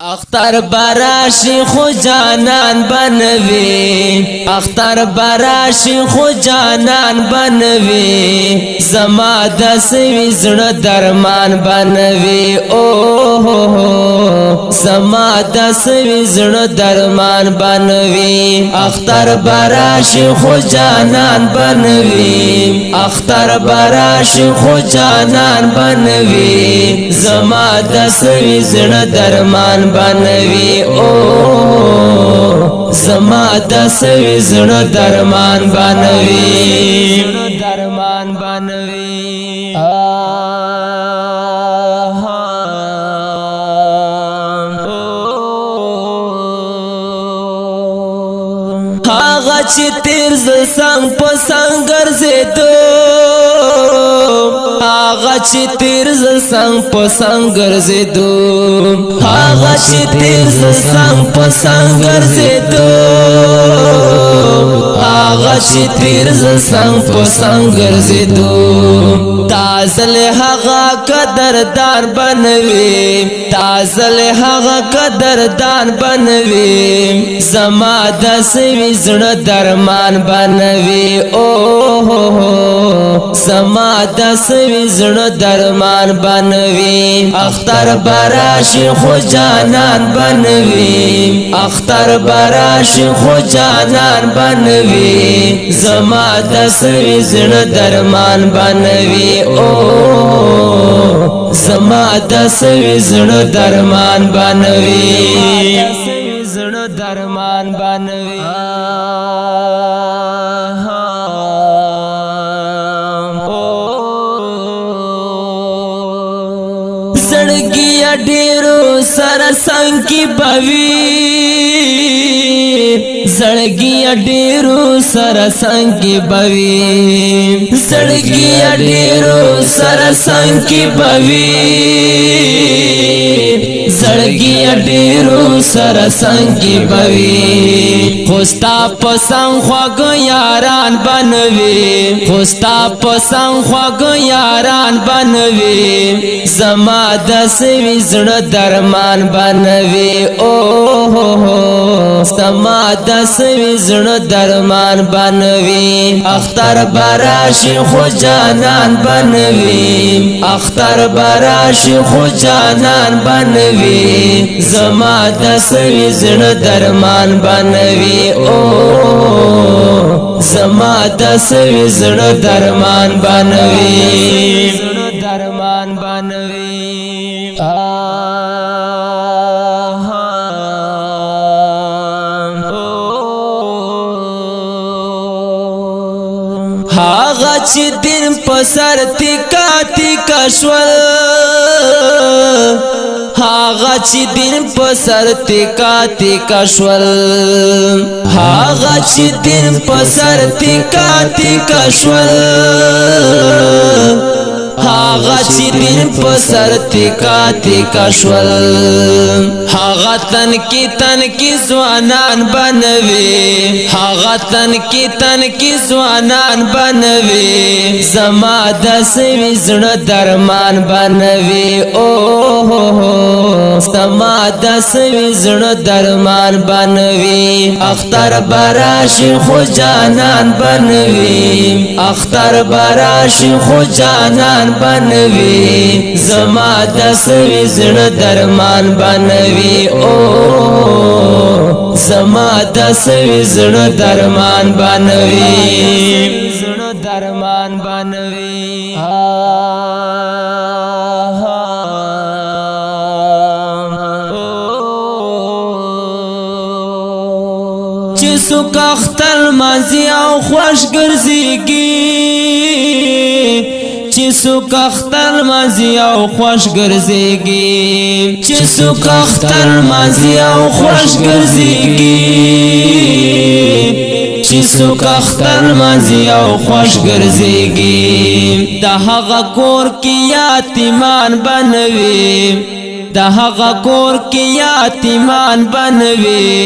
اختر براشی خو جانان بنوی اختر براشی خو جانان بنوی زما دسوی زړه درمان بنوی او زما دسوی زړه درمان بنوی اختر براشی خو جانان بنوی اختر براشی خو جانان بنوی زما دسوی زړه درمان بنوی او زما دسوی زړه درمان بنوی درمان بنوی هاغه چې تیر زسنګ پسنګ ګرځېدو هاغه چې تیر زسنګ پسنګ ګرځېدو هاغه چې تیر زسنګ پسنګ ګرځېدو هاغه چې تیر زسنګ پسنګ ګرځېدو تازل هغه قدردان بنوي تازل هغه قدردان بنوي زما دسوي زړه درمان بنوي او زما دسوي زړه درمان بنوي اختر براشي خو جانان بنوي اختر براشي خو جانان بنوي زما دسوي زړه درمان بنوي او زما دسوي زړه درمان بنوي زړه درمان بنوي زړګي ډېرو سره څنګه بوي زړګي ډېرو سره څنګه بوي زړګي ډېرو سره څنګه بوي زړګي ډېرو سره څنګه بوي خوستا پسنګ خواږ یاران بنوي خوستا پسنګ خواږ یاران بنوي زما دسوي زړه درمان بنوي او زما دسوي زړه درمان بنوي اختر براشي خو جانان بنوي اختر براشي خو جانان بنوي زما دسوي زړه درمان بنوي او زما دسوي زړه درمان بنوي زړه درمان بنوي هاغه چې دین په سر تیکا تیکا شول هاغه چې دین په سر تیکا تیکا شول هاغه چې دین په سر تیکا تیکا شول هاغه چې دین په سر تیکا تیکا شول هاغه تن کی ځوانان بنوي هاغه تن کی ځوانان بنوي زما دسوي زړه درمان بنوي او زما دسوي زړه درمان بنوي اختر براشي خو جانان بنوي اختر براشي خو جانان بنوي زما دسوي زړه درمان بنوي او زما دسوي زړه درمان بنوي زړه درمان بنوي چې څوک اختر مازی او خوش ګرځيږي چې څوک اختر مازی او خوش ګرځيږي چې څوک اختر مازی او خوش ګرځيږي چې څوک اختر مازی او خوش ګرځيږي د هغه کور کې یتیمان بنوي د هغه کور کې یتیمان بنوي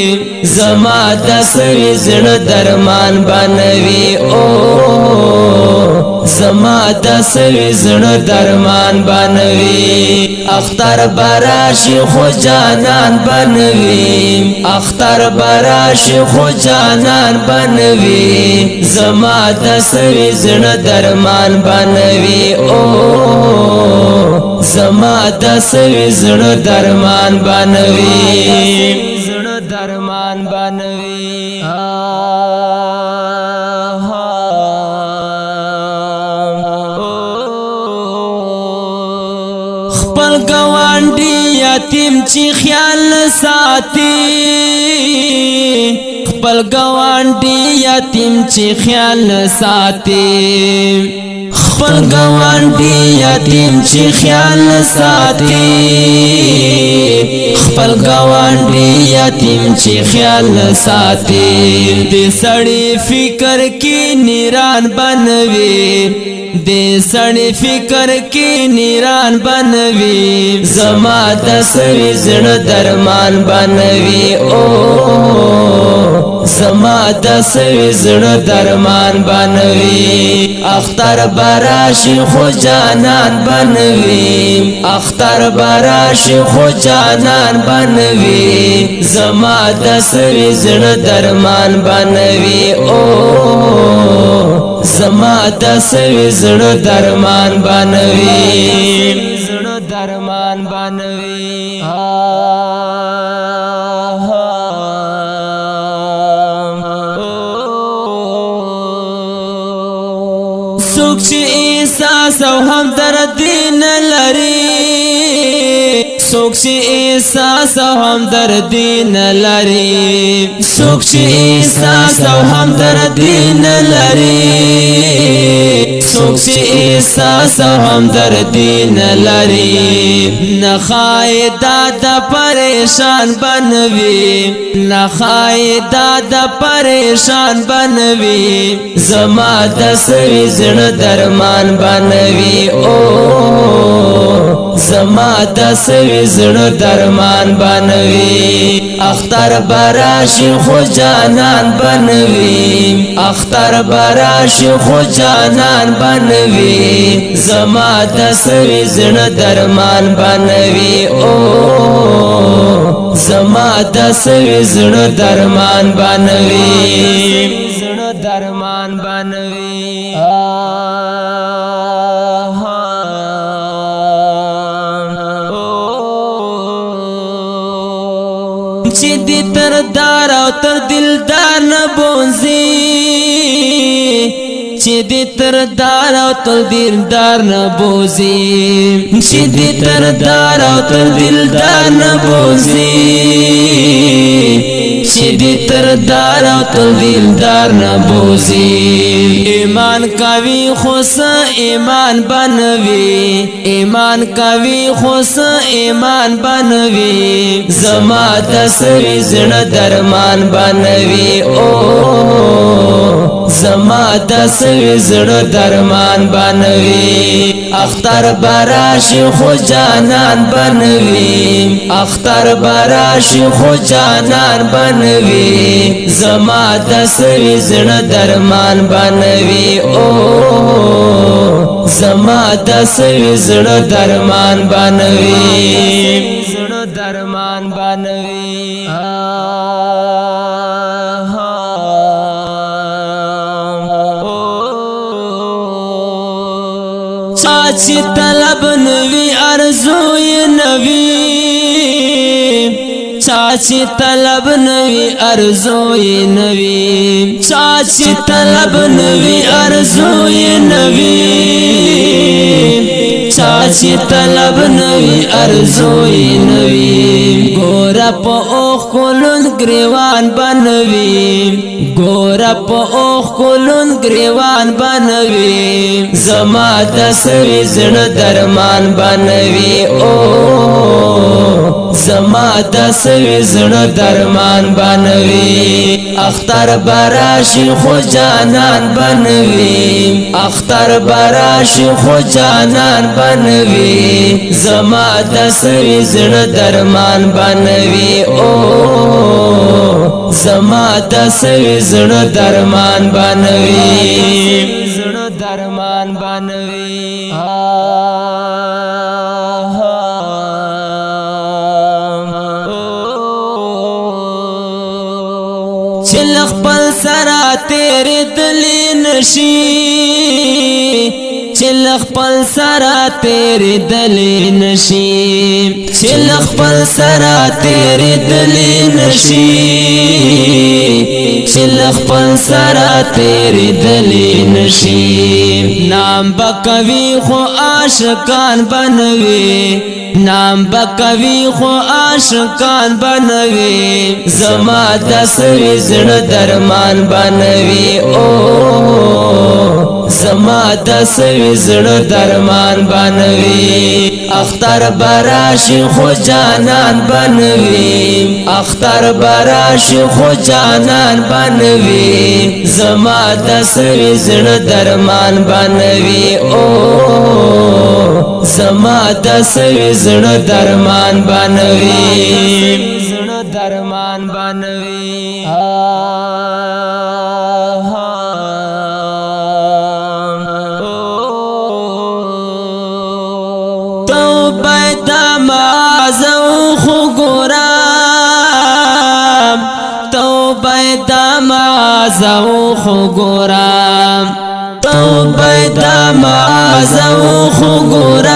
زما دسوي زړه درمان بنوي او زما د سوي زړه درمان بنوي اختر براشي خو جانان بنوي اختر براشي خو جانان بنوي زما د سوي زړه درمان بنوي او زما د سوي زړه درمان بنوي زړه درمان بنوي خپل ګوانډي یتیم چې خیال ساتي خپل ګوانډي یتیم چې خیال ساتي خپل ګوانډي یتیم چې خیال ساتي خپل ګوانډي یتیم چې خیال ساتي دې سړی فکر کې نیران بنوي دې سړی فکر کې نیران بنوي زما د سوي زړه درمان بنوي او زما د سوي زړه درمان بنوي اختر براشي خو جانان بنوي اختر براشي خو جانان بنوي زما د سوي زړه درمان بنوي او زما د سوي زړه درمان بنوي زړه درمان بنوي څوک چې احساس او همدردي نه لري څوک چې احساس او همدردي نه لري څوک چې احساس او همدردي نه لري څوک چې احساس او همدردي نه لري نه خایدا د پریشان بنوي نه خایدا د پریشان بنوي زما د سوي زړه درمان بنوي او زما د سوي زړه درمان بنوي اختر براشي خو جانان بنوي اختر براشي خو جانان بنوي زما د سوي زړه درمان بنوي او زما د سوي زړه درمان بنوي زړه درمان بنوي چې دې تر دار او تر دلدار نه بونځي چې دې تر دار او تر دلدار نه بونځي چې دې تر دار او تر دلدار نه بونځي چې دې تر دار او تر دلدار نه بونځي ایمان کوي خو ایمان بنوي ایمان کوي خو ایمان بنوي زما د سوي زړه درمان بنوي او زما د سوي زړه درمان بنوي اختر براشي خو جانان بنوي اختر براشي خو جانان بنوي زما د سوي زړه درمان بنوي او زما د سوي زړه درمان بنوي زړه درمان بنوي چاچی طلب نوی ارزوی نوی چاچی طلب نوی ارزوی نوی چاچی طلب نوی ارزوی نوی چاچی طلب نوی ارزوی نوی گورا پا اوخ کلون گریوان بنوی گورا پا اوخ کلون گریوان بنوی زما د سوي زړه درمان بنوي او زما د سوي زړه درمان بنوي اختر براشي خو جانان بنوي اختر براشي خو جانان بنوي زما د سوي زړه درمان بنوي او زما د سوي زړه درمان بنوي زړه درمان بنوي چل خپل سرا تیرې دلی نشي چل خپل سرا تیرې دلی نشي چل خپل سرا تیرې دلی نشي چل خپل سرا تیرې دلی نشي نام بکوي خو عاشقان بنوي نام بکوي خو عاشقان بنوي زما دسوي زړه درمان بنوي او زما دسوي زړه درمان بنوي اختر براشي خو جانان بنوي اختر براشي خو جانان بنوي زما دسوي زړه درمان بنوي او زما دسوي زړه درمان بنوي زړه درمان بنوي توبه دمازو خو ګورم توبه دمازو خو ګورم توبه دمازو خو ګورم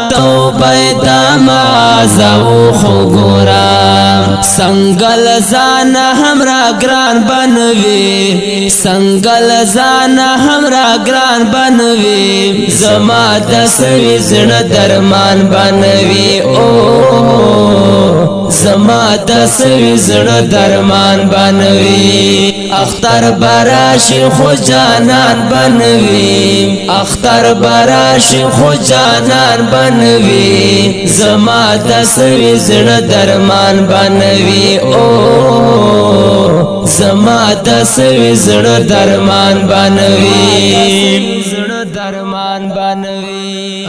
توبه دمازو خو ګورم سنگل زان همرا ګران بنوي سنگل زان همرا ګران بنوي زما دسوي زړه درمان بنوي او زما دسوي زړه درمان بنوي اختر براشي خو جانان بنوي اختر براشي خو جانان بنوي زما دسوي زړه درمان بنوي او زما دسوي زړه درمان بنوي زړه درمان بنوي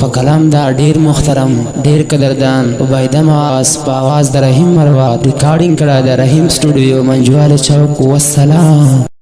په کلام دا ډیر محترم ډیر قدردان عبیده معاذ په आवाज د رحیم مروا ریکارډینګ کړه د رحیم سټوډیو منجوال چوک والسلام